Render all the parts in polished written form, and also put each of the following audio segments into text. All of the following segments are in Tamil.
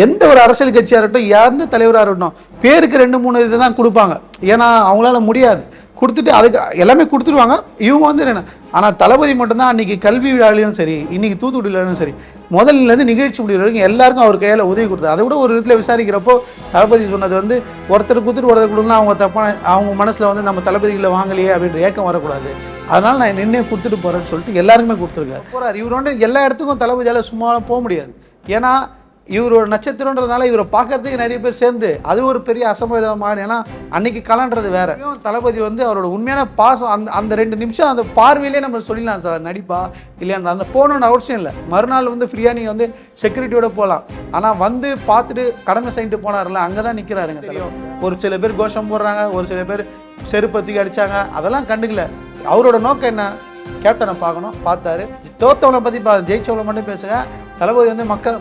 எந்த ஒரு அரசியல் கட்சியாக இருக்கட்டும், எந்த தலைவராக இருக்கட்டும், பேருக்கு 2-3 இதை தான் கொடுப்பாங்க. ஏன்னா அவங்களால முடியாது. கொடுத்துட்டு அதுக்கு எல்லாமே கொடுத்துருவாங்க. இவங்க வந்து என்ன, ஆனால் தளபதி மட்டும்தான் அன்றைக்கி கல்வி விழாவிலையும் சரி, இன்றைக்கி தூத்துக்குடியிலும் சரி, முதல்லேருந்து நிகழ்ச்சி முடிவு வரைக்கும் எல்லாருக்கும் அவர் கையில் உதவி கொடுத்தாரு. அதை விட ஒரு விதத்தில் விசாரிக்கிறப்போ தளபதி சொன்னது வந்து ஒருத்தர் கொடுத்துட்டு ஒருத்தர் கொடுக்கலாம், அவங்க தப்பான அவங்க மனசில் வந்து நம்ம தளபதிகளை வாங்கலையே அப்படின்ற ஏக்கம் வரக்கூடாது, அதனால் நான் நின்று கொடுத்துட்டு போகிறேன்னு சொல்லிட்டு எல்லாருக்குமே கொடுத்துருக்காரு. போகிறார். இவர் வந்து எல்லா இடத்துக்கும் தளபதியால் சும்மா போக முடியாது. ஏன்னா இவர் ஒரு நட்சத்திரன்றதுனால இவரை பார்க்கறதுக்கு நிறைய பேர் சேர்ந்து அது ஒரு பெரிய அசம்பவிதமான. ஏன்னா அன்னைக்கு கலன்றது வேற. தளபதி வந்து அவரோட உண்மையான பாசம் அந்த 2 நிமிஷம் அந்த பார்வையிலே நம்ம சொல்லிடலாம் சார், நடிப்பா இல்லையான்ற அந்த போகணுன்னு அவசியம் இல்லை. மறுநாள் வந்து ஃப்ரீயாக நீங்கள் வந்து செக்யூரிட்டியோட போகலாம். ஆனால் வந்து பார்த்துட்டு கடமை செஞ்சுட்டு போனார்ல, அங்கே தான் நிற்கிறாருங்க. தெரியும், ஒரு சில பேர் கோஷம் போடுறாங்க, ஒரு சில பேர் செருப்பத்துக்கு அடித்தாங்க, அதெல்லாம் கண்டுக்கல. அவரோட நோக்கம் என்ன, கேப்டனை பார்க்கணும், பார்த்தாரு. தோத்தவனை பற்றி ஜெயிச்சவனை மட்டும் பேசுங்க. தளபதி வந்து மக்கள்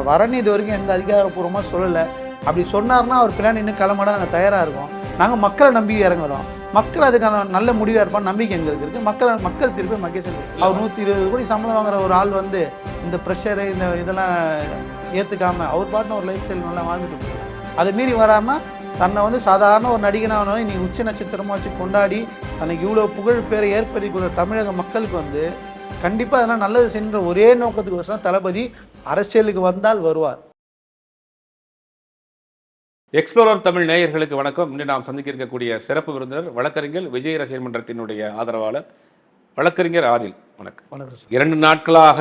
வரன்னு இது வரைக்கும் எந்த அதிகாரப்பூர்வமாக சொல்லலை. அப்படி சொன்னார்னா அவர் பின்னாடி இன்னும் கிளம்பட நாங்கள் தயாராக இருக்கோம். நாங்கள் மக்களை நம்பி இறங்குறோம். மக்கள் அதுக்கான நல்ல முடிவாக இருப்பான்னு நம்பிக்கை எங்களுக்கு இருக்குது. மக்கள் திருப்பி மகேசன் அவர் 120 கோடி சம்பளம் வாங்குற ஒரு ஆள் வந்து இந்த ப்ரெஷரு இந்த இதெல்லாம் ஏற்றுக்காமல் அவர் பாட்டுன்னு ஒரு லைஃப் ஸ்டைல் நல்லா வாழ்ந்துட்டு போகிறார். அதை மீறி வராமல் தன்னை வந்து சாதாரண ஒரு நடிகனாக நீ உச்ச நட்சத்திரமாக வச்சு கொண்டாடி தனக்கு இவ்வளோ புகழ் பேரை ஏற்படுத்தி கொடுத்த தமிழக மக்களுக்கு வந்து கண்டிப்பாக அதெல்லாம் நல்லது செய்கிற ஒரே நோக்கத்துக்கு வருஷம் தளபதி அரசியலுக்கு வந்தால் வருவார். எக்ஸ்ப்ளோரர் தமிழ் நேயர்களுக்கு வணக்கம். இன்று நாம் சந்திக்க இருக்கக்கூடிய சிறப்பு விருந்தினர் வழக்கறிஞர் விஜய் ரசிகர் மன்றத்தினுடைய ஆதரவாளர் வழக்கறிஞர் ஆதில். வணக்கம். வணக்கம். 2 நாட்களாக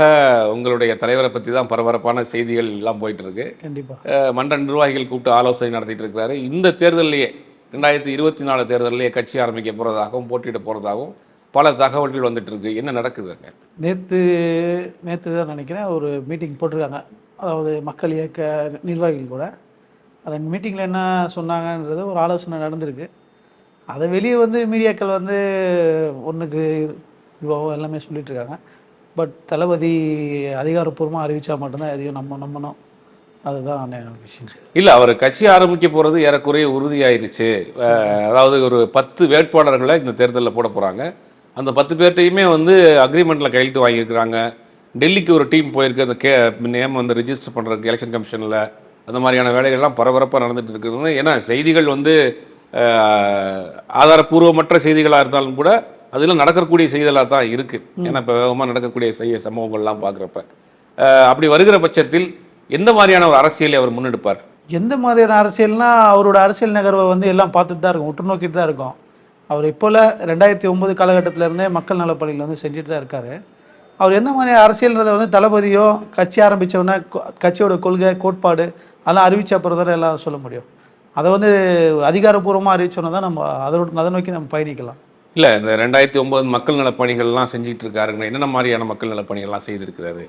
உங்களுடைய தலைவரை பற்றி தான் பரபரப்பான செய்திகள் எல்லாம் போயிட்டு இருக்கு. கண்டிப்பாக மன்ற நிர்வாகிகள் கூப்பிட்டு ஆலோசனை நடத்திட்டு இருக்கிறாரு. இந்த தேர்தலிலேயே 2024 தேர்தலிலேயே கட்சி ஆரம்பிக்க போகிறதாகவும் போட்டியிட போகிறதாகவும் பல தகவல்கள் வந்துட்டு இருக்கு. என்ன நடக்குதுங்க? நேற்று தான் நினைக்கிறேன் ஒரு மீட்டிங் போட்டிருக்காங்க, அதாவது மக்கள் இயக்க நிர்வாகிகள் கூட. அந்த மீட்டிங்கில் என்ன சொன்னாங்கன்றது ஒரு ஆலோசனை நடந்திருக்கு. அதை வெளியே வந்து மீடியாக்கள் வந்து ஒன்றுக்கு இதுவாக எல்லாமே சொல்லிகிட்ருக்காங்க. பட் தளபதி அதிகாரப்பூர்வமாக அறிவித்தா மட்டும்தான் எதையும் நம்பணும். அதுதான் விஷயம். இல்லை, அவர் கட்சி ஆரம்பிக்க போகிறது ஏறக்குறைய உறுதியாயிருச்சு. அதாவது ஒரு 10 வேட்பாளர்களை இந்த தேர்தலில் போட போகிறாங்க. அந்த 10 பேர்ட்டையுமே வந்து அக்ரிமெண்ட்டில் கையெழுத்து வாங்கியிருக்கிறாங்க. டெல்லிக்கு ஒரு டீம் போயிருக்கு அந்த நேம் வந்து ரிஜிஸ்டர் பண்ணுறதுக்கு எலெக்ஷன் கமிஷனில். அந்த மாதிரியான வேலைகள்லாம் பரபரப்பாக நடந்துட்டு இருக்குது. ஏன்னா செய்திகள் வந்து ஆதாரப்பூர்வமற்ற செய்திகளாக இருந்தாலும் கூட அதில் நடக்கக்கூடிய செய்திகளாக தான் இருக்குது. ஏன்னா இப்போ வேகமாக நடக்கக்கூடிய சம்பவங்கள்லாம் பார்க்குறப்ப அப்படி வருகிற பட்சத்தில் எந்த மாதிரியான ஒரு அரசியலை அவர் முன்னெடுப்பார்? எந்த மாதிரியான அரசியல்னா அவரோட அரசியல் நகர்வை வந்து எல்லாம் பார்த்துட்டு தான் இருக்கும், உற்று நோக்கிட்டு தான் இருக்கும். அவர் இப்போல 2009 காலகட்டத்திலேருந்தே மக்கள் நலப்பணியில் வந்து செஞ்சுட்டு தான் இருக்கார். அவர் என்ன மாதிரி அரசியல்ன்றதை வந்து தளபதியோ கட்சி ஆரம்பித்தோடனே கட்சியோட கொள்கை கோட்பாடு அதெல்லாம் அறிவித்த அப்புறம் தானே எல்லாம் சொல்ல முடியும். அதை வந்து அதிகாரப்பூர்வமாக அறிவிச்சோன்னா தான் நம்ம அதை நோக்கி நம்ம பயணிக்கலாம். இல்லை, இந்த 2009 மக்கள் நலப்பணிகள்லாம் செஞ்சுட்டு இருக்காருங்க. என்னென்ன மாதிரியான மக்கள் நலப்பணிகள்லாம் செய்திருக்கிறாரு?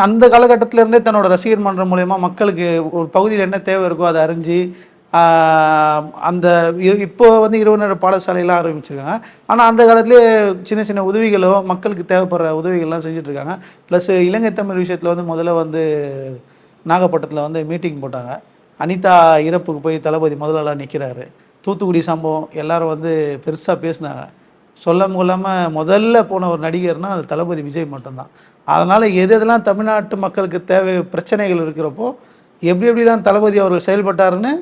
அந்த காலகட்டத்திலேருந்தே தன்னோட ரசிகர் மன்றம் மூலயமா மக்களுக்கு ஒரு பகுதியில் என்ன தேவை இருக்கோ அதை அறிஞ்சு அந்த இப்போ வந்து 20 நேர பாடசாலையெல்லாம் ஆரம்பிச்சிருக்காங்க. ஆனால் அந்த காலத்துலேயே சின்ன சின்ன உதவிகளோ மக்களுக்கு தேவைப்படுற உதவிகள்லாம் செஞ்சிட்ருக்காங்க. ப்ளஸ் இலங்கை தமிழ் விஷயத்தில் வந்து முதல்ல வந்து நாகப்பட்டினத்தில் வந்து மீட்டிங் போட்டாங்க. அனிதா இறப்புக்கு போய் தளபதி முதலாளாக நிற்கிறாரு. தூத்துக்குடி சம்பவம் எல்லாரும் வந்து பெருசாக பேசினாங்க. சொல்லாமல் முதல்ல போன ஒரு நடிகர்னால் அது தளபதி விஜய் மட்டும்தான். அதனால் எதெல்லாம் தமிழ்நாட்டு மக்களுக்கு தேவை பிரச்சனைகள் இருக்கிறப்போ எப்படிலாம் தளபதி அவர்கள் செயல்பட்டாருன்னு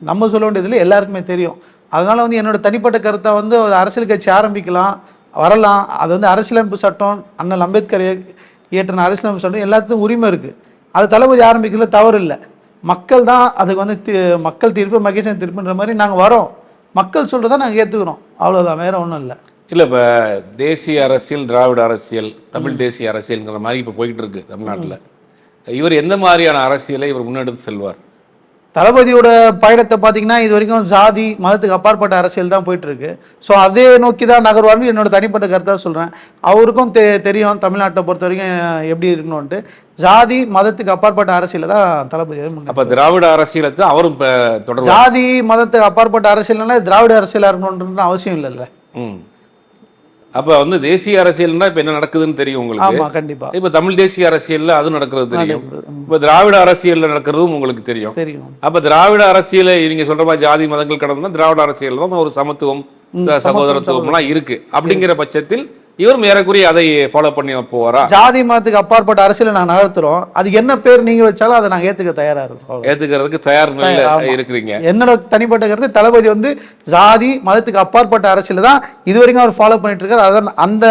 நம்ம சொல்ல வேண்டியதில் எல்லாருக்குமே தெரியும். அதனால் வந்து என்னோடய தனிப்பட்ட கருத்தை வந்து ஒரு அரசியல் கட்சி ஆரம்பிக்கலாம், வரலாம். அது வந்து அரசியலமைப்பு சட்டம், அண்ணல் அம்பேத்கர் இயற்றின அரசியலமைப்பு சட்டம் எல்லாத்துக்கும் உரிமை இருக்குது. அது தளபதி ஆரம்பிக்கிறதுல தவறு இல்லை. மக்கள் தான் அதுக்கு வந்து மக்கள் தீர்ப்பு மகேசன் தீர்ப்புன்ற மாதிரி நாங்கள் வரோம். மக்கள் சொல்கிறத நாங்கள் ஏற்றுக்கிறோம், அவ்வளோதான், வேறு ஒன்றும் இல்லை. இல்லை, இப்போ தேசிய அரசியல், திராவிட அரசியல், தமிழ் தேசிய அரசியல்ங்கிற மாதிரி இப்போ போய்கிட்டு இருக்கு தமிழ்நாட்டில். இவர் எந்த மாதிரியான அரசியலை இவர் முன்னெடுத்து செல்வார்? தளபதியோட பயணத்தை பார்த்தீங்கன்னா இது வரைக்கும் ஜாதி மதத்துக்கு அப்பாற்பட்ட அரசியல் தான் போயிட்டுருக்கு. ஸோ அதே நோக்கி தான் நகர்வார்னு என்னோட தனிப்பட்ட கருத்தாக சொல்கிறேன். அவருக்கும் தெரியும் தமிழ்நாட்டை பொறுத்த வரைக்கும் எப்படி இருக்கணும்ன்ட்டு. ஜாதி மதத்துக்கு அப்பாற்பட்ட அரசியலை தான் தளபதி. அப்போ திராவிட அரசியலை தான் அவரும் இப்போ தொடர். ஜாதி மதத்துக்கு அப்பாற்பட்ட அரசியல்னால திராவிட அரசியலாக இருக்கணுன்றது அவசியம் இல்லைல்ல. அப்போ வந்து தேசிய அரசியல்னா இப்போ என்ன நடக்குதுன்னு தெரியும் உங்களுக்கு. ஆமாம், கண்டிப்பாக. இப்போ தமிழ் தேசிய அரசியலில் அது நடக்கிறது தெரியும். இப்போ திராவிட அரசியலில் நடக்கிறதும் உங்களுக்கு தெரியும். அப்போ திராவிட அரசியலை நீங்கள் சொல்கிற மாதிரி ஜாதி மதங்கள் கடந்து திராவிட அரசியல் தான் ஒரு சமத்துவம் சகோதரத்துவம்லாம் இருக்கு. அப்படிங்கிற பட்சத்தில் இவரும் ஏறக்குறைய அதை ஃபாலோ பண்ணி போவாரா? ஜாதி மதத்துக்கு அப்பாற்பட்ட அரசியலை நான் நகர்த்துறோம், அதுக்கு என்ன பேர் நீங்க வச்சாலும் அதை நாங்க ஏத்துக்க தயாரா இருக்கோம். ஏத்துக்கிறதுக்கு தயார் நிலையில இருக்கிறீங்க. என்னோட தனிப்பட்ட கருத்து, தளபதி வந்து ஜாதி மதத்துக்கு அப்பாற்பட்ட அரசியல் தான் இது வரைக்கும் அவர் ஃபாலோ பண்ணிட்டு இருக்காரு. அதான் அந்த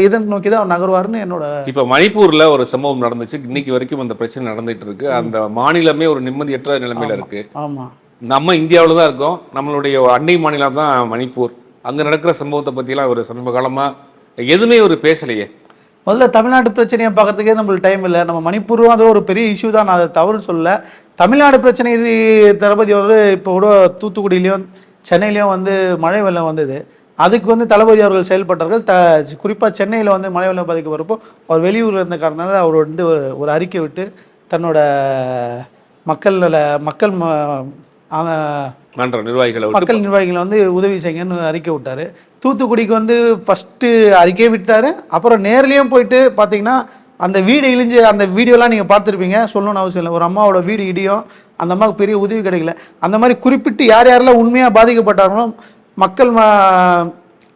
இதை நோக்கி தான் அவர் நகர்வாருன்னு என்னோட. இப்ப மணிப்பூர்ல ஒரு சம்பவம் நடந்துச்சு, இன்னைக்கு வரைக்கும் அந்த பிரச்சனை நடந்துட்டு இருக்கு. அந்த மாநிலமே ஒரு நிம்மதியற்ற நிலைமையில இருக்கு. ஆமா, நம்ம இந்தியாவில் தான் இருக்கோம், நம்மளுடைய அண்டை மாநிலம் தான் மணிப்பூர். அங்க நடக்கிற சம்பவத்தை பத்திலாம் ஒரு சமீப காலமா எதுவுமே ஒரு பேசலையே. முதல்ல தமிழ்நாட்டு பிரச்சனையை பார்க்கறதுக்கே நம்மளுக்கு டைம் இல்லை. நம்ம மணிப்பூரும் அது ஒரு பெரிய இஷ்யூ தான், நான் அதை தவறு சொல்ல. தமிழ்நாடு பிரச்சனை தளபதி வந்து இப்போ கூட தூத்துக்குடியிலையும் சென்னையிலையும் வந்து மழை வெள்ளம் வந்தது. அதுக்கு வந்து தளபதி அவர்கள் செயல்பட்டார்கள். குறிப்பாக சென்னையில் வந்து மழை வெள்ளம் பாதிக்கப்படுறப்போ அவர் வெளியூரில் இருந்த காரணத்தால் அவர் வந்து ஒரு அறிக்கை விட்டு தன்னோட மக்கள் மக்கள் நிர்வாகிகளை வந்து உதவி செய்யுங்கன்னு அறிக்கை விட்டார். தூத்துக்குடிக்கு வந்து ஃபஸ்ட்டு அறிக்கை விட்டார். அப்புறம் நேர்லேயும் போயிட்டு பார்த்தீங்கன்னா அந்த வீடு இழிஞ்சு அந்த வீடியோலாம் நீங்கள் பார்த்துருப்பீங்க, சொல்லணும்னு அவசியம் இல்லை. ஒரு அம்மாவோட வீடு இடியும், அந்த அம்மாவுக்கு பெரிய உதவி கிடைக்கல. அந்த மாதிரி குறிப்பிட்டு யார் யாரெல்லாம் உண்மையாக பாதிக்கப்பட்டாங்களோ மக்கள்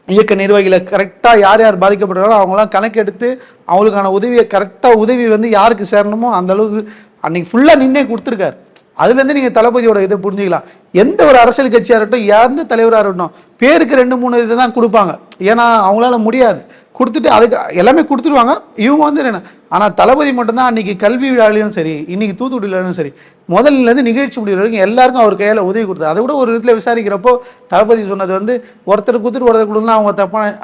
இயக்க நிர்வாகிகளை கரெக்டாக யார் யார் பாதிக்கப்பட்டாங்களோ அவங்களாம் கணக்கெடுத்து அவங்களுக்கான உதவியை கரெக்டாக உதவி வந்து யாருக்கு சேரணுமோ அந்த அளவுக்கு அன்றைக்கி ஃபுல்லாக நின்னே கொடுத்துருக்காரு. அதுலேருந்து நீங்கள் தளபதியோட இதை புரிஞ்சுக்கலாம். எந்த ஒரு அரசியல் கட்சியாக இருக்கட்டும், எந்த தலைவராக இருக்கட்டும், பேருக்கு 2-3 இதை தான் கொடுப்பாங்க. ஏன்னா அவங்களால முடியாது, கொடுத்துட்டு அதுக்கு எல்லாமே கொடுத்துருவாங்க இவங்க வந்து என்ன. ஆனால் தளபதி மட்டும்தான் அன்றைக்கி கல்வி விழாலையும் சரி, இன்றைக்கி தூத்துக்குடியிலும் சரி, முதல்லேருந்து நிகழ்ச்சி முடிகிற வரைக்கும் எல்லாருக்கும் அவர் கையில் உதவி கொடுத்தாரு. அதை கூட ஒரு விதத்தில் விசாரிக்கிறப்போ தளபதி சொன்னது வந்து ஒருத்தர் கொடுத்துட்டு ஒருத்தர் கொடுத்தா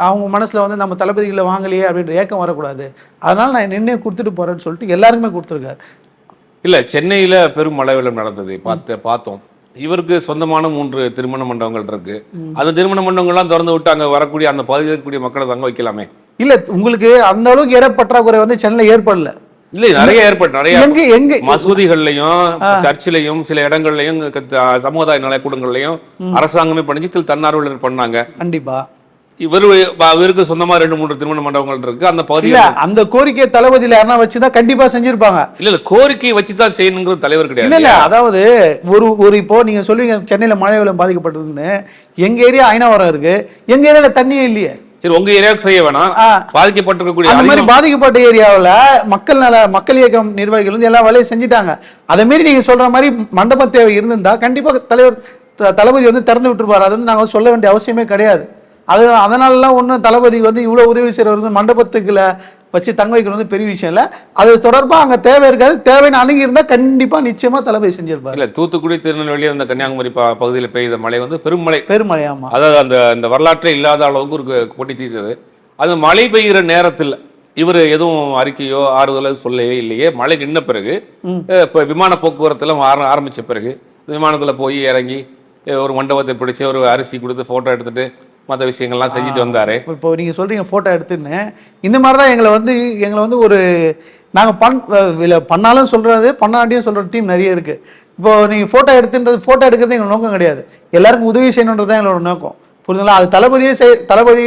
அவங்க மனசில் வந்து நம்ம தளபதிகளை வாங்கலையே அப்படின்ற ஏக்கம் வரக்கூடாது, அதனால் நான் நின்னே கொடுத்துட்டு போகிறேன்னு சொல்லிட்டு எல்லாருக்குமே கொடுத்துருக்காரு. இல்லை, சென்னையில் பெரும் மழை வெள்ளம் நடந்தது பார்த்தோம். இவருக்கு சொந்தமான 3 திருமண மண்டபங்கள் இருக்கு. அந்த திருமண மண்டபங்கள்லாம் திறந்து விட்டு அங்கே வரக்கூடிய அந்த பகுதியில் இருக்கக்கூடிய மக்களை தங்க வைக்கலாமே. இல்லை, உங்களுக்கு அந்த அளவுக்கு இட பற்றாக்குறை வந்து சென்னையில் ஏற்படல. இல்லை, நிறைய நிறைய மசூதிகள்லையும் சர்ச்சிலையும் சில இடங்கள்லையும் சமுதாய நலக்கூடங்கள்லையும் அரசாங்கமே பண்ணிச்சு, தன்னார்வலர் பண்ணாங்க. கண்டிப்பா இவருக்கு சொந்தமா 2-3 திருமண மண்டபங்கள் இருக்கு அந்த பகுதியில. அந்த கோரிக்கை தளபதியில யாரா வச்சுதான் கண்டிப்பா செஞ்சிருப்பாங்க. இல்ல கோரிக்கை வச்சுதான் செய்யணுங்கிறது தலைவர் கிடையாது. இல்ல அதாவது ஒரு இப்போ நீங்க சொல்லுவீங்க சென்னையில மழை வெள்ளம் பாதிக்கப்பட்டதுன்னு, எங்க ஏரியா ஐநாவரம் இருக்கு, எங்க ஏரியால தண்ணியே இல்லையே. சரி, உங்க ஏரியாவுக்கு செய்ய வேணாம், பாதிக்கப்பட்டிருக்கக்கூடிய அந்த மாதிரி பாதிக்கப்பட்ட ஏரியாவில் மக்கள் இயக்கம் நிர்வாகிகள் வந்து எல்லா வேலையும் செஞ்சுட்டாங்க. அதே மாதிரி நீங்க சொல்ற மாதிரி மண்டப தேவை இருந்திருந்தா கண்டிப்பா தளபதி வந்து திறந்து விட்டுருப்பாரு. அது வந்து நாங்க சொல்ல வேண்டிய அவசியமே கிடையாது. அதனாலலாம் ஒன்றும் தளபதி வந்து இவ்வளோ உதவி செய்கிறவர் வந்து மண்டபத்துக்குள்ள வச்சு தங்க வைக்கிறது வந்து பெரிய விஷயம் இல்லை. அது தொடர்பாக அங்கே தேவை இருக்காது, தேவைன்னு அணுகி இருந்தால் கண்டிப்பாக நிச்சயமாக தளபதி செஞ்சிருப்பார். இல்லை, தூத்துக்குடி திருநெல்வேலி அந்த கன்னியாகுமரி பகுதியில் பெய்த மழை வந்து பெருமழை. ஆமாம், அதாவது அந்த வரலாற்றே இல்லாத அளவுக்கு ஒரு கொட்டி தீர்த்தது. அது மழை பெய்கிற நேரத்தில் இவர் எதுவும் அறிக்கையோ ஆறுதலோ சொல்லவே இல்லையே. மழை நின்ன பிறகு இப்போ விமான போக்குவரத்துலாம் ஆரம்பித்த பிறகு விமானத்தில் போய் இறங்கி ஒரு மண்டபத்தை பிடிச்சி ஒரு அரிசி கொடுத்து ஃபோட்டோ எடுத்துகிட்டு மற்ற விஷயங்கள்லாம் செஞ்சுட்டு வந்தாரு. இப்போ நீங்கள் சொல்கிறீங்க ஃபோட்டோ எடுத்துன்னு, இந்த மாதிரி தான் எங்களை வந்து ஒரு நாங்கள் பண்ணாலும் சொல்கிறது பண்ணாண்டியும் சொல்கிற டீம் நிறைய இருக்குது. இப்போ நீங்கள் ஃபோட்டோ எடுக்கிறது எங்களோட நோக்கம் கிடையாது, எல்லாருக்கும் உதவி செய்யணுன்றது தான் எங்களோட நோக்கம். புரியுதுங்களா? அது தளபதி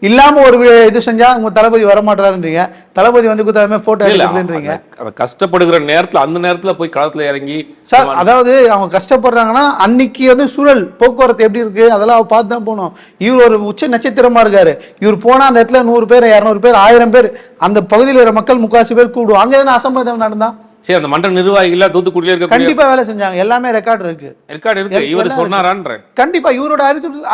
இல்லாமல் ஒரு இது செஞ்சால் உங்கள் தளபதி வரமாட்டாருன்றீங்க, தளபதி வந்து குத்தாமே ஃபோட்டோ எடுக்கிறதுன்றீங்க. அதை கஷ்டப்படுகிற நேரத்தில் அந்த நேரத்தில் போய் களத்தில் இறங்கி சார், அதாவது அவங்க கஷ்டப்படுறாங்கன்னா அன்னைக்கு வந்து சூழல் போக்குவரத்து எப்படி இருக்குது அதெல்லாம் அவர் பார்த்து தான் போகணும். இவர் ஒரு உச்ச நட்சத்திரமாக இருக்காரு, இவர் போனால் அந்த இடத்துல 100 பேர் 200 பேர் 1000 பேர் அந்த பகுதியில் இருக்கிற மக்கள் 3/4 பேர் கூடுவோம். அங்கே எதனா அசம்பாவிதம் நடந்தா சரி, அந்த மன்ற நிர்வாகிகள தூத்துக்குடியில இருக்க கண்டிப்பா வேலை செஞ்சாங்க, எல்லாமே ரெக்கார்டு இருக்கு. இவர் சொன்னாரான்ற கண்டிப்பா இவரோட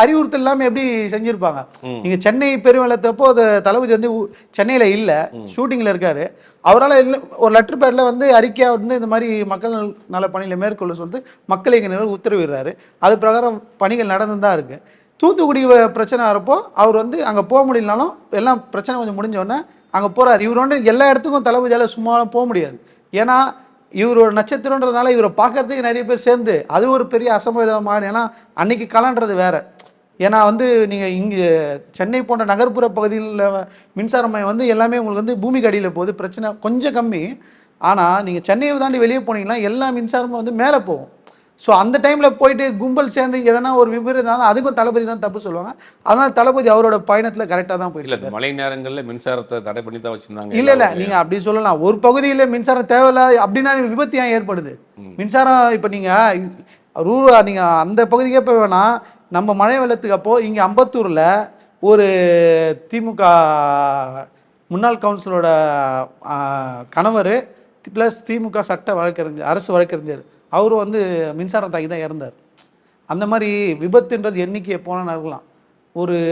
அறிவுறுத்தல் எல்லாமே எப்படி செஞ்சிருப்பாங்க. நீங்க சென்னை பெருவெள்ளத்தப்போ தளபதி வந்து சென்னையில இல்ல, ஷூட்டிங்ல இருக்காரு. அவரால் ஒரு லெட்டர் பேட்ல வந்து அறிக்கையா வந்து இந்த மாதிரி மக்கள் நல பணியில மேற்கொள்ள சொல்லிட்டு மக்கள் இயக்க நிறுவனம் உத்தரவிடுறாரு. அது பிரகாரம் பணிகள் நடந்து தான் இருக்கு. தூத்துக்குடி பிரச்சனை வரப்போ அவர் வந்து அங்கே போக முடியலனாலும் எல்லாம் பிரச்சனை கொஞ்சம் முடிஞ்சோடனே அங்கே போகிறார். இவர் வந்து எல்லா இடத்துக்கும் தளபதியால் சும்மா போக முடியாது. ஏன்னா இவர் ஒரு நட்சத்திரன்றதுனால இவரை பார்க்கறதுக்கு நிறைய பேர் சேர்ந்து அது ஒரு பெரிய அசம்பாவிதமான. ஏன்னா அன்னைக்கு கலன்றது வேற. ஏன்னா வந்து நீங்கள் இங்கே சென்னை போன்ற நகர்ப்புற பகுதியில் மின்சாரமயம் வந்து எல்லாமே உங்களுக்கு வந்து பூமிக்கு அடியில் போகுது, பிரச்சனை கொஞ்சம் கம்மி. ஆனால் நீங்கள் சென்னையை தாண்டி வெளியே போனீங்கன்னா எல்லா மின்சாரமும் வந்து மேலே போகும். ஸோ அந்த டைமில் போயிட்டு கும்பல் சேர்ந்து எதனா ஒரு விபரீதம் இருந்தாலும் அதுக்கும் தளபதி தான் தப்பு சொல்லுவாங்க. அதனால் தளபதி அவரோட பயணத்தில் கரெக்டாக தான் போயிட்டு. இல்லை, மழை நேரங்களில் மின்சாரத்தை தடை பண்ணி தான் வச்சுருந்தாங்க. இல்லை நீங்கள் அப்படி சொல்லலாம். ஒரு பகுதியில் மின்சாரம் தேவையில்லை அப்படின்னா விபத்து ஏன் ஏற்படுது? மின்சாரம் இப்போ நீங்கள் அந்த பகுதிக்கே போய் வேணால் நம்ம மழை வெள்ளத்துக்கு அப்போது இங்கே அம்பத்தூரில் ஒரு திமுக முன்னாள் கவுன்சிலரோட கணவர் ப்ளஸ் திமுக சட்ட வழக்கறிஞர், அரசு வழக்கறிஞர், அவரும் வந்து மின்சாரம் தாக்கி தான் இறந்தார். அந்த மாதிரி விபத்துன்றது எண்ணிக்கை எப்போனா நடக்கலாம்.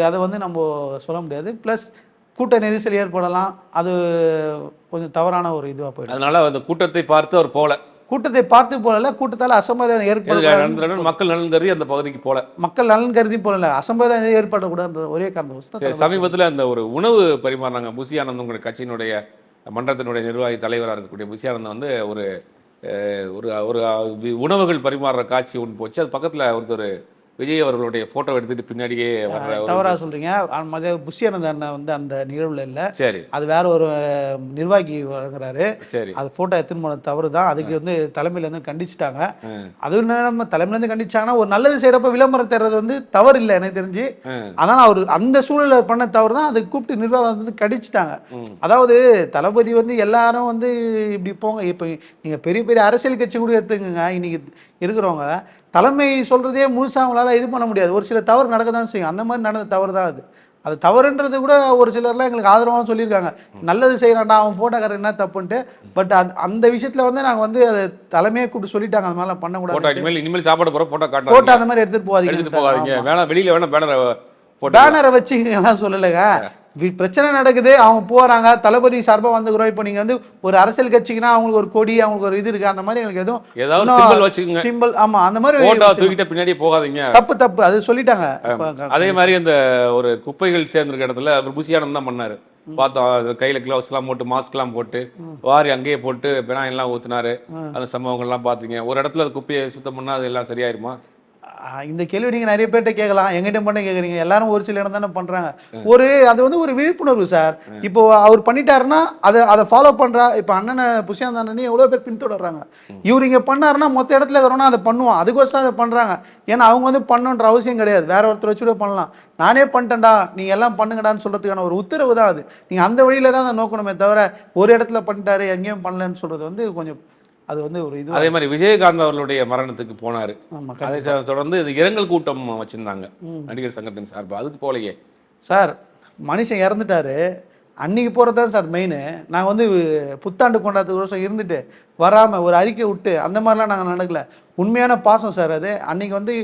அதை வந்து நம்ம சொல்ல முடியாது. ப்ளஸ் கூட்ட நெரிசல் ஏற்படலாம். அது கொஞ்சம் தவறான ஒரு இதுவாக போயிடும். அதனால அந்த கூட்டத்தை பார்த்து அவர் போல, கூட்டத்தை பார்த்து போகல, கூட்டத்தால் அசம்பாவிதம் ஏற்பட மக்கள் நலன் கருதி அந்த பகுதிக்கு போல, மக்கள் நலன் கருதி போகல, அசம்பாவிதம் ஏற்படக்கூடாது ஒரே காரணம். சமீபத்தில் அந்த ஒரு உணவு பரிமாறினாங்க. புசி ஆனந்தம் கட்சியினுடைய மன்றத்தினுடைய நிர்வாகி தலைவராக இருக்கக்கூடிய புசி ஆனந்தம் வந்து ஒரு ஒரு உணவுகள் பரிமாறுற காட்சி ஒன்று போச்சு. அது பக்கத்தில் ஒருத்தர் விஜய் அவர்களுடைய போட்டோ எடுத்துட்டு பின்னாடியே வர்ற. தவறாக சொல்றீங்க. புஷி ஆனந்த் அண்ணன் வந்து அந்த நிகழ்வுல இல்லை. சரி, அது வேற ஒரு நிர்வாகி வழங்குறாரு. சரி, அது போட்டோ எடுத்துன்னு போன தவறு தான். அதுக்கு வந்து தலைமையில இருந்து கண்டிச்சிட்டாங்க. அது நம்ம தலைமையில இருந்து கண்டிச்சாங்கன்னா ஒரு நல்லது செய்யறப்ப விளம்பரம் தர்றது வந்து தவறு இல்லை எனக்கு தெரிஞ்சு. அதனால அவர் அந்த சூழல பண்ண தவறு தான். அதை கூப்பிட்டு நிர்வாகம் வந்து கடிச்சிட்டாங்க. அதாவது தளபதி வந்து எல்லாரும் வந்து இப்படி போங்க. இப்போ நீங்க பெரிய பெரிய அரசியல் கட்சி கூட எடுத்துக்கங்க. இன்னைக்கு இருக்கிறவங்க தலைமை சொல்றதே முழுசா அவங்களால இது பண்ண முடியாது. ஒரு சில தவறு நடக்க தான் செய்யும். அந்த மாதிரி நடந்த தவறு தான் அது தவறுன்றது கூட ஒரு சிலர்லாம் எங்களுக்கு ஆதரவாக சொல்லியிருக்காங்க. நல்லது செய்யறான்டா அவன் போட்டோக்காரர் என்ன தப்புன்ட்டு. பட் அந்த விஷயத்துல வந்து நாங்கள் வந்து அதை தலைமையை கூப்பிட்டு சொல்லிட்டாங்க, அந்த மாதிரிலாம் பண்ணக்கூடாது. இனிமேல் சாப்பாடு போகிற போட்டோ அந்த மாதிரி எடுத்துட்டு போகாதீங்க. வேணா வெளியில வேணா பேனரை வச்சு எல்லாம் சொல்லலைங்க. பிரச்சனை நடக்குது, அவங்க போறாங்க, தளபதி சார்பாக வந்துக்கிறோம். இப்போ நீங்க வந்து ஒரு அரசியல் கட்சிக்குன்னா அவங்களுக்கு ஒரு கொடி, அவங்களுக்கு ஒரு இது இருக்கு. அந்த மாதிரி எங்களுக்கு எதுவும் சிம்பிள், ஆமா, அந்த மாதிரி தூக்கிட்ட பின்னாடி போகாதீங்க, தப்பு அது சொல்லிட்டாங்க. அதே மாதிரி அந்த ஒரு குப்பைகள் சேர்ந்திருக்க இடத்துல அவர் புசியானந்த் தான் பண்ணாரு. பார்த்தோம், கையில கிளவுஸ் எல்லாம் போட்டு மாஸ்க் எல்லாம் போட்டு வாரி அங்கேயே போட்டு பெனாயில் எல்லாம் ஊத்துனாரு. அந்த சம்பவங்கள்லாம் பாத்தீங்க. ஒரு இடத்துல அது குப்பையை சுத்தம் பண்ணா அது எல்லாம் சரியாயிருமா? இந்த கேள்வி நீங்கள் நிறைய பேர்கிட்ட கேட்கலாம், எங்கிட்ட மட்டும் கேட்குறீங்க. எல்லாரும் ஒரு சில இடம் தானே பண்ணுறாங்க. அது வந்து ஒரு விழிப்புணர்வு சார். இப்போ அவர் பண்ணிட்டாருன்னா அதை ஃபாலோ பண்ணுறா. இப்போ அண்ணனை புஷியானந்த் அண்ணனே எவ்வளோ பேர் பின்தொடர்றாங்க. இவர் இங்கே பண்ணாருன்னா மொத்த இடத்துல இருக்கிறோன்னா அதை பண்ணுவோம். அதுக்கோசம் அதை பண்ணுறாங்க. ஏன்னா அவங்க வந்து பண்ணணுன்ற அவசியம் கிடையாது. வேற ஒருத்தர் வச்சு கூட பண்ணலாம். நானே பண்ணிட்டேன்டா நீங்கள் எல்லாம் பண்ணுங்கடான்னு சொல்கிறதுக்கான ஒரு உத்தரவு தான் அது. நீங்கள் அந்த வழியில் தான் அதை நோக்கணுமே தவிர ஒரு இடத்துல பண்ணிட்டாரு எங்கேயும் பண்ணலன்னு சொல்கிறது வந்து கொஞ்சம் அது வந்து ஒரு இது. அதே மாதிரி விஜயகாந்த் அவர்களுடைய மரணத்துக்கு போனாரு. அதை தொடர்ந்து இது இரங்கல் கூட்டம் வச்சிருந்தாங்க நடிகர் சங்கத்தின் சார்பாக. அதுக்கு போலையே சார், மனுஷன் இறந்துட்டாரு, அன்னைக்கு போகிறது தான் சார் மெயின். நாங்கள் வந்து புத்தாண்டு கொண்டாடுறதுக்கு வருஷம் இருந்துட்டு வராமல் ஒரு அறிக்கை விட்டு அந்த மாதிரிலாம் நாங்கள் நடக்கல. உண்மையான பாசம் சார் அது. அன்னைக்கு வந்து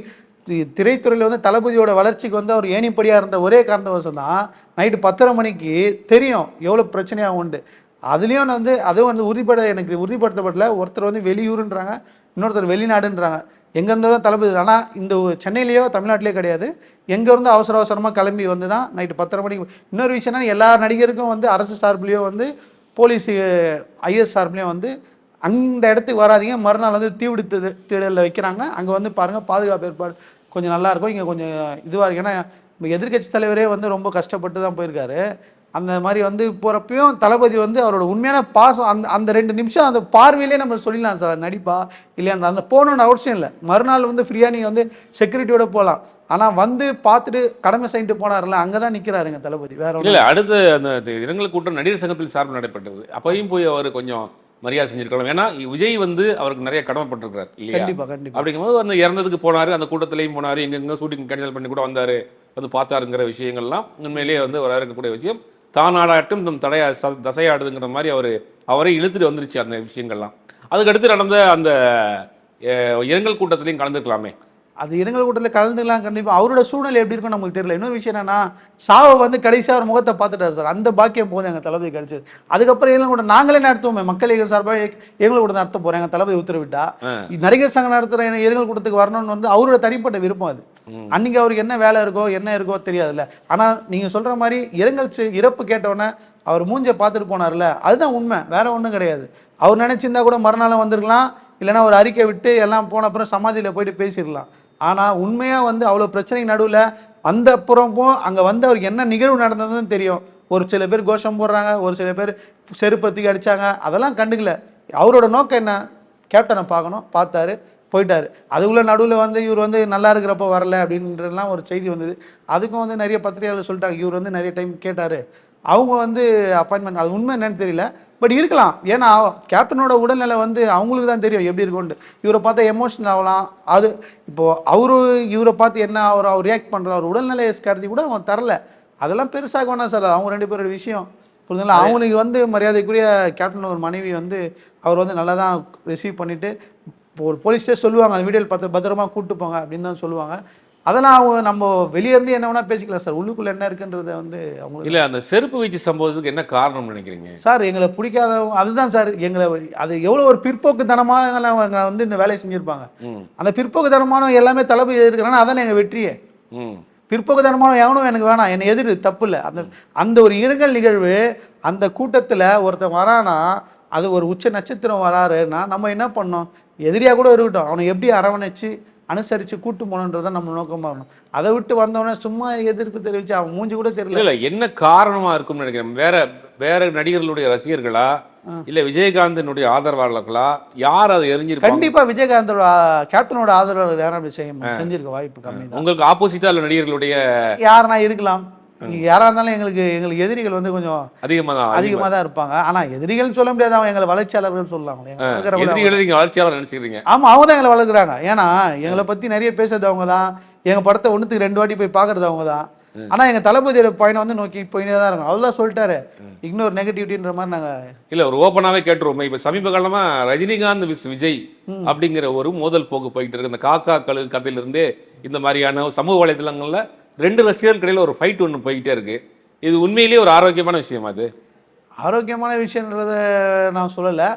திரைத்துறையில் வந்து தளபதியோட வளர்ச்சிக்கு வந்து அவர் ஏணிப்படியாக இருந்த ஒரே காரண வருஷம் தான். நைட்டு 10:30 மணிக்கு தெரியும் எவ்வளோ பிரச்சனையாக உண்டு. அதுலேயும் வந்து அதுவும் வந்து எனக்கு உறுதிப்படுத்தப்படல. ஒருத்தர் வந்து வெளியூருன்றாங்க, இன்னொருத்தர் வெளிநாடுன்றாங்க. எங்கே இருந்தோ தான் தளபதி. ஆனால் இந்த சென்னையிலேயோ தமிழ்நாட்டிலேயோ கிடையாது. எங்கே இருந்து அவசரமாக கிளம்பி வந்து தான் நைட்டு 10:30 மணிக்கு. இன்னொரு விஷயம்னா எல்லா நடிகருக்கும் வந்து அரசு சார்பிலையோ வந்து போலீஸ் ஐஎஸ் சார்பிலையும் வந்து அந்த இடத்துக்கு வராதிங்க, மறுநாள் வந்து தீவிடுத்து தேடலில் வைக்கிறாங்க. அங்கே வந்து பாருங்கள் பாதுகாப்பு ஏற்பாடு கொஞ்சம் நல்லாயிருக்கும். இங்கே கொஞ்சம் இதுவாக இருக்குது. ஏன்னா எதிர்கட்சி தலைவரே வந்து ரொம்ப கஷ்டப்பட்டு தான் போயிருக்காரு. அந்த மாதிரி வந்து போகிறப்பையும் தளபதி வந்து அவரோட உண்மையான பாசம் அந்த 2 நிமிஷம் அந்த பார்வையிலே நம்ம சொல்லிடலாம் சார். நடிப்பா இல்லையா அந்த போகணுன்னு அவசியம் இல்லை. மறுநாள் வந்து ஃப்ரீயாக நீங்கள் வந்து செக்யூரிட்டியோட போகலாம். ஆனால் வந்து பார்த்துட்டு கடமை செஞ்சுட்டு போனார்ல, அங்கே தான் நிற்கிறாருங்க தளபதி. வேற இல்லை. அடுத்து அந்த இரங்கல் கூட்டம் நடிகர் சங்கத்தில் சார்பில் நடைபெற்றது. அப்பையும் போய் அவர் கொஞ்சம் மரியாதை செஞ்சிருக்கலாம். ஏன்னா விஜய் வந்து அவருக்கு நிறைய கடமைப்பட்டிருக்கிறார் இல்லையா? கண்டிப்பாக. அப்படிங்கும்போது அந்த இறந்ததுக்கு போனார், அந்த கூட்டத்திலையும் போனார், எங்கெங்க ஷூட்டிங் கேன்சல் பண்ணி கூட வந்தார், வந்து பார்த்தாருங்கிற விஷயங்கள்லாம் உண்மையிலேயே வந்து வர இருக்கக்கூடிய விஷயம். தானாடாட்டும் தம் தசையாடுதுங்கிற மாதிரி அவரை இழுத்துட்டு வந்துருச்சு அந்த விஷயங்கள்லாம். அதுக்கடுத்து நடந்த அந்த இரங்கல் கூட்டத்திலையும் கலந்துக்கலாமே. அது இரங்கல் கூட்டத்தில் கலந்துக்கலாம் கண்டிப்பாக. அவரோட சூழ்நிலை எப்படி இருக்குன்னு நமக்கு தெரியல. இன்னொரு விஷயம் என்னன்னா, சாவை வந்து கடைசியாக ஒரு முகத்தை பார்த்துட்டாரு சார். அந்த பாக்கியம் போதும் எங்கள் தளபதி கிடைச்சது. அதுக்கப்புறம் இரங்கல் கூட்டம் நாங்களே நடத்துவோமே, மக்கள் இயக்கம் சார்பாக இரங்கல் கூட்டம் நடத்த போகிறோம். எங்கள் தளபதி உத்தரவிட்டா நடிகர் சங்கம் நடத்துகிற இரங்கல் கூட்டத்துக்கு வரணும்னு வந்து அவரோட தனிப்பட்ட விருப்பம் அது. அன்னைக்கு அவருக்கு என்ன வேலை இருக்கோ என்ன இருக்கோ தெரியாதுல்ல. ஆனால் நீங்கள் சொல்கிற மாதிரி இறப்பு கேட்டவுடனே அவர் மூஞ்சை பார்த்துட்டு போனார்ல, அதுதான் உண்மை, வேற ஒன்றும் கிடையாது. அவர் நினச்சிருந்தா கூட மறுநாளும் வந்திருக்கலாம், இல்லைன்னா ஒரு அறிக்கை விட்டு எல்லாம் போன அப்புறம் சமாதியில் போயிட்டு பேசிடலாம். ஆனால் உண்மையாக வந்து அவ்வளோ பிரச்சனை நடுவில் வந்த அப்புறமும் அங்கே வந்து அவருக்கு என்ன நிகழ்வு நடந்ததுன்னு தெரியும். ஒரு சில பேர் கோஷம் போடுறாங்க, ஒரு சில பேர் செருப்பத்துக்கு அடித்தாங்க, அதெல்லாம் கண்டுக்கல. அவரோட நோக்கம் என்ன, கேப்டனை பார்க்கணும், பார்த்தாரு, போயிட்டார். அதுக்குள்ளே நடுவில் வந்து இவர் வந்து நல்லா இருக்கிறப்ப வரல அப்படின்றலாம் ஒரு செய்தி வந்தது. அதுக்கும் வந்து நிறைய பத்திரிகையாளர் சொல்லிட்டாங்க இவர் வந்து நிறைய டைம் கேட்டார், அவங்க வந்து அப்பாயின்மெண்ட். அது உண்மை என்னன்னு தெரியல, பட் இருக்கலாம். ஏன்னா கேப்டனோட உடல்நிலை வந்து அவங்களுக்கு தான் தெரியும் எப்படி இருக்கும்னு. இவரை பார்த்தா எமோஷனல் ஆகலாம். அது இப்போது இவரை பார்த்து என்ன அவர் ரியாக்ட் பண்ணுற அவர் உடல்நிலையை கருதி கூட அவன் தரல. அதெல்லாம் பெருசாக வேணாம் சார், அவங்க 2 பேரோட விஷயம் புரியுதுங்களா. அவங்களுக்கு வந்து மரியாதைக்குரிய கேப்டன் ஒரு மனைவி வந்து அவர் வந்து நல்லா தான் ரிசீவ் பண்ணிவிட்டு ஒரு போலீஸ்டே சொல்லுவாங்க, அந்த வீடியோவில் பார்த்து பத்திரமா கூப்பிட்டு போங்க அப்படின்னு தான் சொல்லுவாங்க. அதெல்லாம் அவங்க நம்ம வெளியே இருந்து என்ன வேணால் பேசிக்கலாம் சார், உள்ளுக்குள்ளே என்ன இருக்குன்றத வந்து அவங்க இல்லை அந்த செருப்பு வீச்சு சம்பவத்துக்கு என்ன காரணம்னு நினைக்கிறீங்க சார். எங்களை பிடிக்காதவங்க அதுதான் சார், எங்களை அது எவ்வளோ ஒரு பிற்போக்குத்தனமாக அவங்க வந்து இந்த வேலையை செஞ்சுருப்பாங்க. அந்த பிற்போக்குத்தனமான எல்லாமே தளபதி இருக்கிறாங்கன்னா அதானே எங்கள் வெற்றியே. பிற்போக்குத்தனமான எவனும் எனக்கு வேணாம், என்னை எதிர் தப்பு இல்லை. அந்த அந்த ஒரு இரங்கல் நிகழ்வு, அந்த கூட்டத்தில் ஒருத்தன் வரானா, அது ஒரு உச்ச நட்சத்திரம் வராருன்னா நம்ம என்ன பண்ணோம், எதிரியாக கூட இருக்கட்டும், அவனை எப்படி அரவணைச்சு அனுசரித்து கூட்டு போகணுன்றதான் நம்ம நோக்கமாக இருக்கணும். அதை விட்டு வந்தவொடனே சும்மா எதிர்ப்பு தெரிவித்து அவன் மூஞ்சி கூட தெரியல. இல்லை என்ன காரணமாக இருக்கும்னு நினைக்கிறேன். வேற நடிகர்களுடைய ரசிகர்களா இல்லை விஜயகாந்தினுடைய ஆதரவாளர்களா, யார் அதை எரிஞ்சிருக்காங்க? கண்டிப்பாக விஜயகாந்தோட கேப்டனோட ஆதரவாளர் யாரும் அப்படி செஞ்சிருக்க வாய்ப்பு கம்மி தான். உங்களுக்கு ஆப்போசிட்டாக உள்ள நடிகர்களுடைய யாருனா இருக்கலாம். யாராக இருந்தாலும் எங்களுக்கு எதிரிகள் வந்து கொஞ்சம் அதிகமாக தான் இருப்பாங்க. ஆனால் எதிரிகள்னு சொல்ல முடியாது, அவங்க எங்களை வளர்ச்சியாளர்கள் சொல்லலாம். எதிரிகளை நீங்கள் வளர்ச்சியாளர் நினச்சிக்கிறீங்க? ஆமாம், அவங்க தான் எங்களை வளர்க்குறாங்க. ஏன்னா எங்களை பற்றி நிறைய பேசுறது அவங்க தான், எங்கள் படத்தை 1க்கு 2 வாட்டி போய் பார்க்குறது அவங்க தான். ஆனால் எங்கள் தளபதியோட பயணம் வந்து நோக்கி போயினே தான் இருக்கும். அவ்வளோ சொல்லிட்டாரு, இக்னோர் நெகட்டிவிட்டின்ற மாதிரி நாங்கள் இல்லை ஒரு ஓப்பனாகவே கேட்டுருவோம். இப்போ சமீப காலமாக ரஜினிகாந்த் விஜய் அப்படிங்கிற ஒரு மோதல் போக்கு போயிட்டு இருக்கு. இந்த காக்கா கழுகு கதையிலிருந்தே இந்த மாதிரியான சமூக வலைதளங்களில் 2 ரசிகர்கள் இடையில ஒரு ஃபைட் ஒன்று போய்கிட்டே இருக்கு. இது உண்மையிலேயே ஒரு ஆரோக்கியமான விஷயம்? அது ஆரோக்கியமான விஷயன்றத நான் சொல்லலை.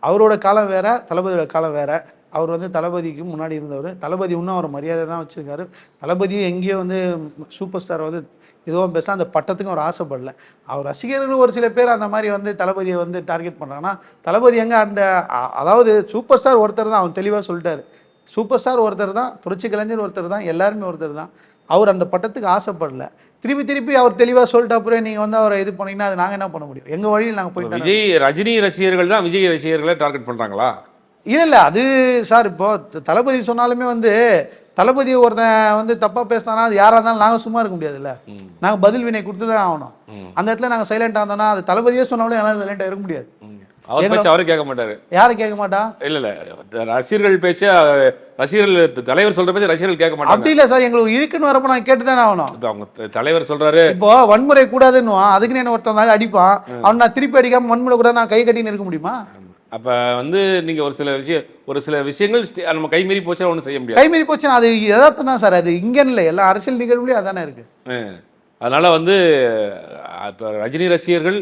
அவரோட காலம் வேற, தளபதியோட காலம் வேற. அவர் வந்து தளபதிக்கு முன்னாடி இருந்தவர். தளபதி இன்னும் அவர் மரியாதை தான் வச்சுருக்காரு. தளபதியும் எங்கேயோ வந்து சூப்பர் ஸ்டார் வந்து இதுவும் பேச அந்த பட்டத்துக்கும் அவர் ஆசைப்படல. அவர் ரசிகர்கள் ஒரு சில பேர் அந்த மாதிரி வந்து தளபதியை வந்து டார்கெட் பண்ணுறாங்கன்னா, தளபதி எங்கே அந்த அதாவது சூப்பர் ஸ்டார் ஒருத்தர் தான், அவர் தெளிவாக சொல்லிட்டாரு. சூப்பர் ஸ்டார் ஒருத்தர் தான், புரட்சி கலைஞர் ஒருத்தர் தான், எல்லாருமே ஒருத்தர் தான். அவர் அந்த பட்டத்துக்கு ஆசைப்படல. திருப்பி அவர் தெளிவாக சொல்லிட்டு அப்புறம் நீங்கள் வந்து அவரை இது பண்ணிங்கன்னா அது நாங்கள் என்ன பண்ண முடியும்? எங்கள் வழியில் நாங்கள் போயிட்டு ரஜினி ரசிகர்கள் தான் விஜய் ரசிகர்களை டார்கெட் பண்ணுறாங்களா? இல்லை அது சார், இப்போ தளபதி சொன்னாலுமே வந்து தளபதி ஒருத்தன் வந்து தப்பாக பேசினானா அது யாராக இருந்தாலும் நாங்கள் சும்மா இருக்க முடியாதுல்ல. நாங்கள் பதில் வினை கொடுத்து தான் ஆகணும். அந்த இடத்துல நாங்கள் சைலண்டாக இருந்தோம்னா அது தளபதியே சொன்னாலும் என்னால் சைலண்டாக இருக்க முடியாது. அவர் பேச்சு அவரும் கேட்க மாட்டாரு. யாரும் கேட்க மாட்டா? இல்ல ரசிகர்கள் பேச்சு, ரசிகர்கள் தலைவர் சொல்ற பேச்சு ரசிகர்கள் கேட்க மாட்டாங்க. அப்படி இல்லை சார், எங்களுக்கு இழுக்குன்னு வரப்போ நான் கேட்டு தானே ஆகணும். அவங்க தலைவர் சொல்றாரு இப்போ வன்முறை கூடாதுன்னு, அதுக்குன்னு என்ன ஒருத்தன் அடிப்பான், அவன் நான் திருப்பி அடிக்காம வன்முறை கூட நான் கை கட்டின்னு இருக்க முடியுமா? அப்ப வந்து நீங்க ஒரு சில விஷயங்கள் நம்ம கைமீறி போச்சா ஒன்றும் செய்ய முடியாது. கைமீறி போச்சுன்னா அது யதார்த்தம் தான் சார். அது இங்கன்னு இல்லை, எல்லா அரசியல் நிகழ்வுலையும் அதானே இருக்கு. அதனால வந்து இப்போ ரஜினி ரசிகர்கள்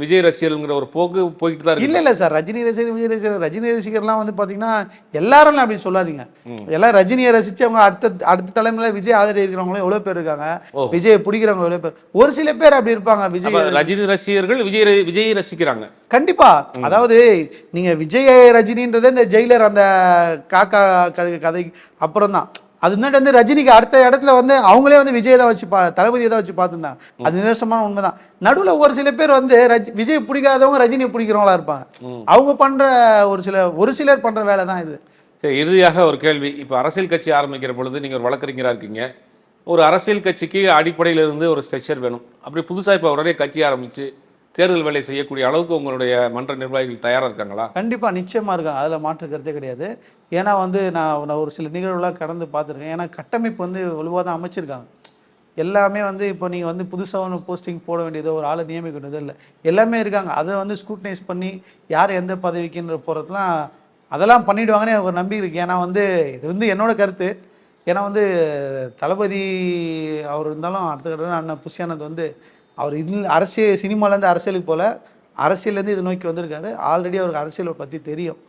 விஜய் ரசிகர்கள்ங்கிற ஒரு போக்கு போயிட்டு தான் இருக்கு. இல்லை சார், ரஜினி ரசிகர்லாம் வந்து பார்த்தீங்கன்னா எல்லாரும் அப்படி சொல்லாதீங்க. எல்லாம் ரஜினியை ரசிச்சவங்க அடுத்த தலைமுறையில் விஜய் ஆதரவு இருக்கிறவங்களும் எவ்வளோ பேர் இருக்காங்க, விஜயை பிடிக்கிறவங்க எவ்வளோ பேர். ஒரு சில பேர் அப்படி இருப்பாங்க. ரஜினி ரசிகர்கள் விஜயை ரசிக்கிறாங்க கண்டிப்பா. அதாவது நீங்க விஜய் ரஜினின்றதே இந்த ஜெயிலர் அந்த காக்கா கதை அப்புறம் தான். அது முன்னாடி வந்து ரஜினிக்கு அடுத்த இடத்துல வந்து அவங்களே வந்து விஜய் தான் வச்சு தளபதியை தான் வச்சு பார்த்துருந்தாங்க. அது நிதர்சனமான உண்மைதான். நடுவில் ஒரு சில பேர் வந்து விஜய் பிடிக்காதவங்க ரஜினியை பிடிக்கிறவங்களா இருப்பாங்க. அவங்க பண்ற ஒரு சிலர் பண்ற வேலை தான் இது. சரி, இறுதியாக ஒரு கேள்வி. இப்போ அரசியல் கட்சி ஆரம்பிக்கிற பொழுது நீங்கள் ஒரு வழக்கறிஞராக இருக்கீங்க. ஒரு அரசியல் கட்சிக்கு அடிப்படையில் இருந்து ஒரு ஸ்ட்ரக்சர் வேணும். அப்படி புதுசாக இப்போ உடனே கட்சி ஆரம்பித்து தேர்தல் வேலை செய்யக்கூடிய அளவுக்கு உங்களுடைய மன்ற நிர்வாகிகள் தயாராக இருக்காங்களா? கண்டிப்பாக நிச்சயமாக இருக்காங்க, அதில் மாற்று கருத்தே கிடையாது. ஏன்னா வந்து நான் ஒரு சில நிகழ்வுலாம் கடந்து பார்த்துருக்கேன். ஏன்னா கட்டமைப்பு வந்து வலுவாக தான் அமைச்சிருக்காங்க. எல்லாமே வந்து இப்போ நீங்கள் வந்து புதுசாக ஒன்று போஸ்டிங் போட வேண்டியதோ ஒரு ஆளை நியமிக்க வேண்டியதோ இல்லை, எல்லாமே இருக்காங்க. அதை வந்து ஸ்க்ரூட்னைஸ் பண்ணி யார் எந்த பதவிக்குன்ற போகிறதுலாம் அதெல்லாம் பண்ணிவிடுவாங்கன்னு எனக்கு ஒரு நம்பிக்கை இருக்குது. ஏன்னா வந்து இது வந்து என்னோட கருத்து. ஏன்னா வந்து தளபதி அவர் இருந்தாலும் அடுத்த கட்ட அண்ணன் புஷியானந்த் வந்து அவர் அரசியல் சினிமாலேருந்து அரசியலுக்கு போல் அரசியல்லேருந்து இது நோக்கி வந்திருக்காரு. ஆல்ரெடி அவருக்கு அரசியலை பற்றி தெரியும்.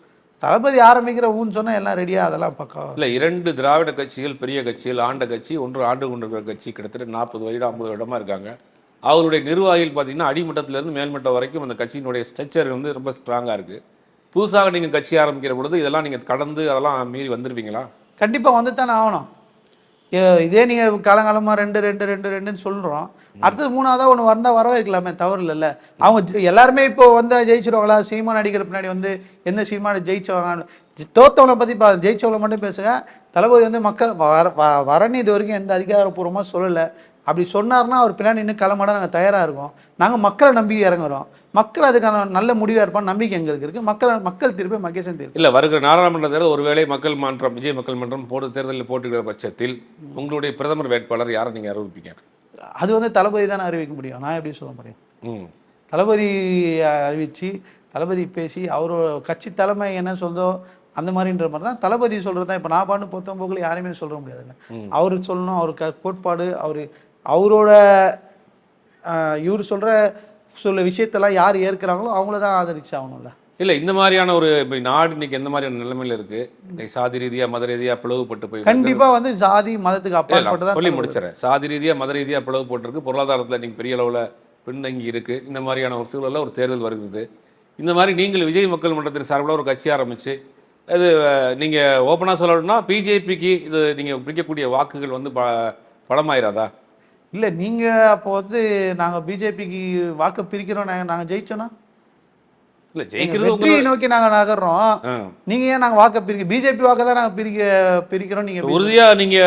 தளபதி ஆரம்பிக்கிற ஊன்னு சொன்னால் எல்லாம் ரெடியாக அதெல்லாம் பக்கம் இல்லை. 2 திராவிட கட்சிகள், பெரிய கட்சிகள், ஆண்ட கட்சி, ஒன்று ஆண்டு கொண்டிருக்கிற கட்சி கிட்டத்தட்ட 40 வருடம் 50 வருடமாக இருக்காங்க. அவருடைய நிர்வாகிகள் பார்த்தீங்கன்னா அடிமட்டத்திலேருந்து மேல்மட்டம் வரைக்கும் அந்த கட்சியினுடைய ஸ்ட்ரக்சர் வந்து ரொம்ப ஸ்ட்ராங்காக இருக்குது. புதுசாக நீங்கள் கட்சி ஆரம்பிக்கிற பொழுது இதெல்லாம் நீங்கள் கடந்து அதெல்லாம் மீறி வந்துடுவீங்களா? கண்டிப்பாக வந்து தானே ஆகணும். இதே நீங்கள் காலங்காலமாக 2 சொல்கிறோம், அடுத்தது 3ஆவதாக ஒன்று வந்தால் வர வைக்கலாமே, தவறு இல்லைல்ல. அவங்க எல்லாருமே இப்போ வந்து ஜெயிச்சிருவாங்களா? சினிமா நடிக்கிற பின்னாடி வந்து எந்த சினிமாவில் ஜெயிச்சவங்க தோத்தவனை பற்றி ஜெயிச்சவங்களை மட்டும் பேசுங்க. தளபதி வந்து மக்கள் வரன்னு இது வரைக்கும் எந்த அதிகாரப்பூர்வமாக சொல்லலை. அப்படி சொன்னார்னா அவர் பின்னாடி இன்னும் களமாட நாங்கள் தயாராக இருக்கோம். நாங்கள் மக்களை நம்பி இறங்குறோம். மக்கள் அதுக்கான நல்ல முடிவாக இருப்பான்னு நம்பிக்கை எங்களுக்கு இருக்குது. மக்கள் திருப்பி மகேசன் தீர்ப்பு இல்லை. வருகிற நாடாளுமன்ற தேர்தல் ஒருவேளை மக்கள் மன்றம், விஜய் மக்கள் மன்றம் தேர்தலில் போட்டுக்கிற பட்சத்தில் உங்களுடைய பிரதமர் வேட்பாளர் யாரை நீங்கள் அறிவிப்பீங்க? அது வந்து தளபதி தானே அறிவிக்க முடியும், நான் எப்படி சொல்ல முடியும்? ம். தளபதி அறிவித்து தளபதி பேசி அவரோட கட்சி தலைமை என்ன சொல்தோ அந்த மாதிரின்ற மாதிரி தான் தளபதி சொல்கிறது தான். இப்போ நான் பாட்டு பொத்தம் போக்கில் யாரையுமே சொல்ல முடியாதுங்க. அவரு சொல்லணும், அவருக்கு கோட்பாடு, அவரோட இவர் சொல்ல விஷயத்தெல்லாம் யார் ஏற்கிறாங்களோ அவங்கள தான் ஆதரிச்சு ஆகணும்ல. இல்லை, இந்த மாதிரியான ஒரு இப்போ நாடு இன்னைக்கு எந்த மாதிரியான நிலைமையில் இருக்கு? இன்னைக்கு சாதி ரீதியாக மத ரீதியாக பிளவுபட்டு போய் கண்டிப்பா வந்து ஜாதி மதத்துக்கு அப்பாற்பட்டு தான் சொல்லி முடிச்சிடறேன். சாதி ரீதியாக மத ரீதியாக பிளவு போட்டிருக்கு, பொருளாதாரத்தில் இன்னைக்கு பெரிய அளவில் பின்தங்கி இருக்கு. இந்த மாதிரியான ஒரு சூழலில் ஒரு தேர்தல் வருகிறது. இந்த மாதிரி நீங்கள் விஜய் மக்கள் மன்றத்தின் சார்பில் ஒரு கட்சி ஆரம்பிச்சு அது நீங்கள் ஓப்பனாக சொல்லணும்னா பிஜேபிக்கு இது நீங்கள் பிடிக்கக்கூடிய வாக்குகள் வந்து பலமாயிராதா? இல்லை, நீங்க அப்போ வந்து நாங்க பிஜேபிக்கு வாக்கு பிரிக்கிறோம், நாங்க ஜெயிச்சோன்னா இல்லை, வெற்றியை ஜெயிக்கிறது நோக்கி நாங்க நகர்றோம். நீங்க ஏன் நாங்க வாக்க பிஜேபி வாக்க தான் நாங்க பிரிக்கிறோம். நீங்க உறுதியா நீங்க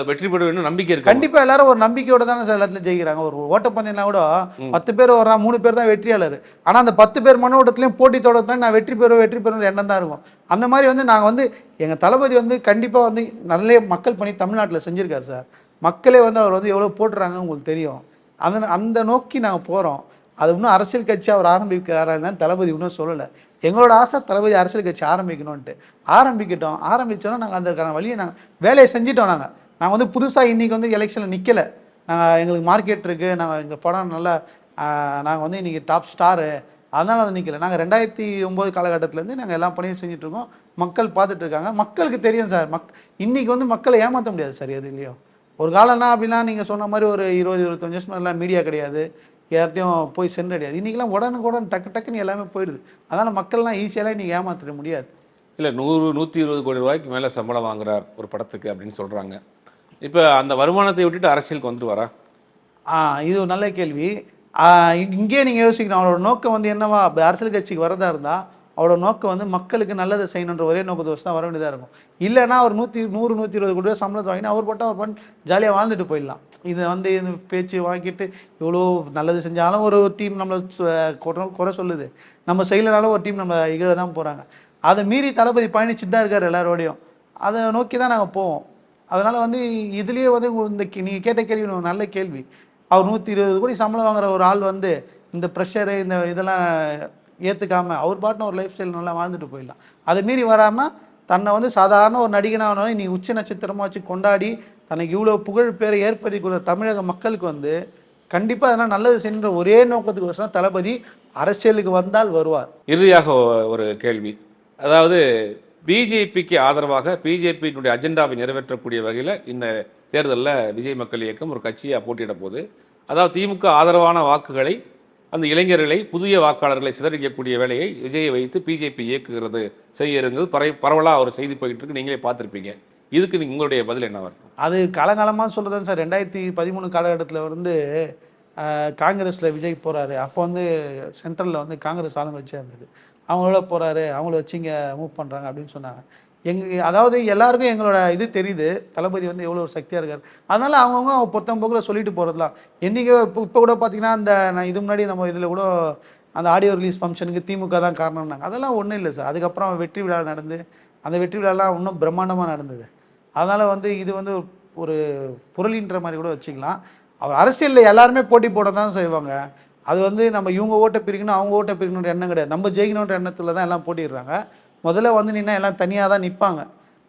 வெற்றி பெறுவீங்கன்னு நம்பிக்கை இருக்கு. கண்டிப்பா எல்லாரும் ஒரு நம்பிக்கையோட தானே சார் எல்லாத்துலயும் ஜெயிக்கிறாங்க. ஒரு ஓட்டப்பந்தயம்னா கூட 10 பேர் வர்றான், 3 பேர் தான் வெற்றியாளர். ஆனா அந்த 10 பேர் மன ஓட்டத்திலையும் போட்டி தொடர்ந்து நான் வெற்றி பெறும் எண்ணம் தான் இருக்கும். அந்த மாதிரி வந்து நாங்க வந்து எங்க தளபதி வந்து கண்டிப்பா வந்து நல்ல மக்கள் பணி தமிழ்நாட்டில் செஞ்சிருக்காரு சார். மக்களே வந்து அவர் வந்து எவ்வளவு போட்டுறாங்க உங்களுக்கு தெரியும். அந்த நோக்கி நாங்க போறோம். அது இன்னும் அரசியல் கட்சி அவர் ஆரம்பிக்கிறாருன்னு தளபதி இன்னும் சொல்லலை. எங்களோட ஆசை தளபதி அரசியல் கட்சி ஆரம்பிக்கணும்ன்ட்டு. ஆரம்பித்தோன்னா நாங்கள் அந்த வழியை நாங்கள் வேலையை செஞ்சிட்டோம். நாங்கள் வந்து புதுசாக இன்றைக்கி வந்து எலெக்ஷனில் நிற்கலை. எங்களுக்கு மார்க்கெட் இருக்குது, நாங்கள் எங்கள் படம் நல்லா நாங்கள் வந்து இன்றைக்கி டாப் ஸ்டாரு, அதனால் வந்து நிற்கலை. நாங்கள் 2009 காலகட்டத்திலேருந்து நாங்கள் எல்லா பணியும் செஞ்சிட்ருக்கோம். மக்கள் பார்த்துட்ருக்காங்க. மக்களுக்கு தெரியும் சார். இன்றைக்கி வந்து மக்களை ஏமாற்ற முடியாது சார் எது இல்லையோ. ஒரு காலம்னா அப்படின்னா நீங்கள் சொன்ன மாதிரி ஒரு 20-25 வருஷம் எல்லாம் மீடியா கிடையாது, யார்ட்டையும் போய் சென்றடையாது. இன்றைக்கெல்லாம் உடனுக்குடன் டக்குன்னு எல்லாமே போயிடுது. அதனால் மக்கள்லாம் ஈஸியாலாம் இன்றைக்கி ஏமாற்றிட முடியாது. இல்லை, 100-120 கோடி ரூபாய்க்கு மேலே சம்பளம் வாங்குறார் ஒரு படத்துக்கு அப்படின்னு சொல்கிறாங்க. இப்போ அந்த வருமானத்தை விட்டுட்டு அரசியலுக்கு வந்துட்டு வரா? இது ஒரு நல்ல கேள்வி. இங்கே நீங்கள் யோசிக்கணும், அவரோட நோக்கம் வந்து என்னவா? அரசியல் கட்சிக்கு வரதா இருந்தால் அவரோட நோக்கம் வந்து மக்களுக்கு நல்லதை செய்யணுன்ற ஒரே நோக்கத்தை வச்சு தான் வர வேண்டியதாக இருக்கும். இல்லைன்னா அவர் 100-120 கோடி ரூபா சம்பளத்தை வாங்கினா அவர் பண்ண ஜாலியாக வாழ்ந்துட்டு போயிடலாம். இதை வந்து இந்த பேச்சு வாங்கிட்டு இவ்வளோ நல்லது செஞ்சாலும் ஒரு டீம் நம்மளை குறை சொல்லுது, நம்ம செய்யலைனாலும் ஒரு டீம் நம்ம இகழ தான் போகிறாங்க. அதை மீறி தளபதி பயணிச்சுட்டு தான் இருக்கார் எல்லாரோடையும். அதை நோக்கி தான் நாங்கள் போவோம். அதனால் வந்து இதுலேயே வந்து நீங்கள் கேட்ட கேள்வி ஒரு நல்ல கேள்வி. அவர் 120 கோடி சம்பளம் வாங்குற ஒரு ஆள் வந்து இந்த ப்ரெஷரு இந்த இதெல்லாம் ஏற்றுக்காமல் அவர் பாட்டுன்னு ஒரு லைஃப் ஸ்டைல் நல்லா வாழ்ந்துட்டு போயிடலாம். அதை மீறி வராருன்னா தன்னை வந்து சாதாரண ஒரு நடிகனாக நீ உச்ச நட்சத்திரமாக வச்சு கொண்டாடி தனக்கு இவ்வளோ புகழ் பேரை ஏற்படுத்தி கொடுத்த தமிழக மக்களுக்கு வந்து கண்டிப்பாக அதனால் நல்லது செய்கின்ற ஒரே நோக்கத்துக்கு வச்சு தான் தளபதி அரசியலுக்கு வந்தால் வருவார். இறுதியாக ஒரு கேள்வி, அதாவது பிஜேபிக்கு ஆதரவாக பிஜேபியினுடைய அஜெண்டாவை நிறைவேற்றக்கூடிய வகையில் இந்த தேர்தலில் விஜய் மக்கள் இயக்கம் ஒரு கட்சியாக போட்டியிட போது, அதாவது திமுக ஆதரவான வாக்குகளை அந்த இளைஞர்களை புதிய வாக்காளர்களை சிதறடிக்கக்கூடிய வேலையை விஜயை வைத்து பிஜேபி இயக்குகிறது செய்யறது பரவலாக ஒரு செய்தி போயிட்டு இருக்கு, நீங்களே பார்த்துருப்பீங்க. இதுக்கு உங்களுடைய பதில் என்ன வரும்? அது காலங்காலமாக சொல்லுதான் சார். 2013 காலகட்டத்தில் வந்து காங்கிரஸில் விஜய் போகிறாரு. அப்போ வந்து சென்ட்ரலில் வந்து காங்கிரஸ் ஆளுங்கட்சியாக இருந்தது. அவங்களோட போகிறாரு, அவங்கள வச்சு இங்கே மூவ் பண்ணுறாங்க அப்படின்னு சொன்னாங்க. அதாவது எல்லாருக்கும் எங்களோட இது தெரியுது, தளபதி வந்து எவ்வளோ ஒரு சக்தியாக இருக்கார். அதனால் அவங்கவுங்க அவங்க பொத்தம் போக்கில் சொல்லிட்டு போகிறதுலாம். என்றைக்கு இப்போ கூட பார்த்தீங்கன்னா நான் இது முன்னாடி நம்ம இதில் கூட அந்த ஆடியோ ரிலீஸ் ஃபங்க்ஷனுக்கு திமுக தான் காரணம்னாங்க. அதெல்லாம் ஒன்றும் இல்லை சார். அதுக்கப்புறம் வெற்றி விழா நடந்து அந்த வெற்றி விழாலாம் இன்னும் பிரம்மாண்டமாக நடந்தது. அதனால் வந்து இது வந்து ஒரு புரளின்ற மாதிரி கூட வச்சுக்கலாம். அவர் அரசியலில் எல்லாருமே போட்டி போட தான் செய்வாங்க. அது வந்து நம்ம இவங்க ஓட்டை பிரிக்கணும் அவங்க ஓட்டை பிரிக்கணுன்ற எண்ணம் கிடையாது. நம்ம ஜெயிக்கணுன்ற எண்ணத்தில் தான் எல்லாம் போட்டிடுறாங்க. முதல்ல வந்து நின்னா எல்லாம் தனியாக தான் நிற்பாங்க.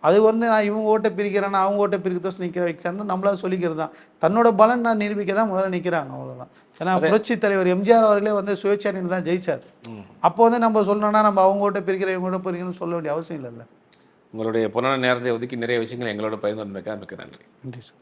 அது வந்து நான் இவங்க ஓட்டை பிரிக்கிறேன்னா அவங்க ஓட்டை பிரிக்கிறதோஸ் நிற்கிற வைக்கிறான்னு நம்மளால சொல்லிக்கிறது தான். தன்னோட பலன் நான் நிரூபிக்க தான் முதல்ல நிற்கிறாங்க, அவ்வளோதான். ஏன்னா புரட்சி தலைவர் எம்ஜிஆர் அவர்களே வந்து சுயேட்சைன்னு தான் ஜெயிச்சார். அப்போ வந்து நம்ம சொல்லணும்னா நம்ம அவங்க ஓட்டை பிரிக்கிற இவங்க ஓட்டை பிரிக்கணும்னு சொல்ல வேண்டிய அவசியம் இல்லைல்ல. உங்களுடைய பொன்னான நேரத்தை ஒதுக்கி நிறைய விஷயங்கள் எங்களோட பகிர்ந்து மிக்க நன்றி. நன்றி சார்.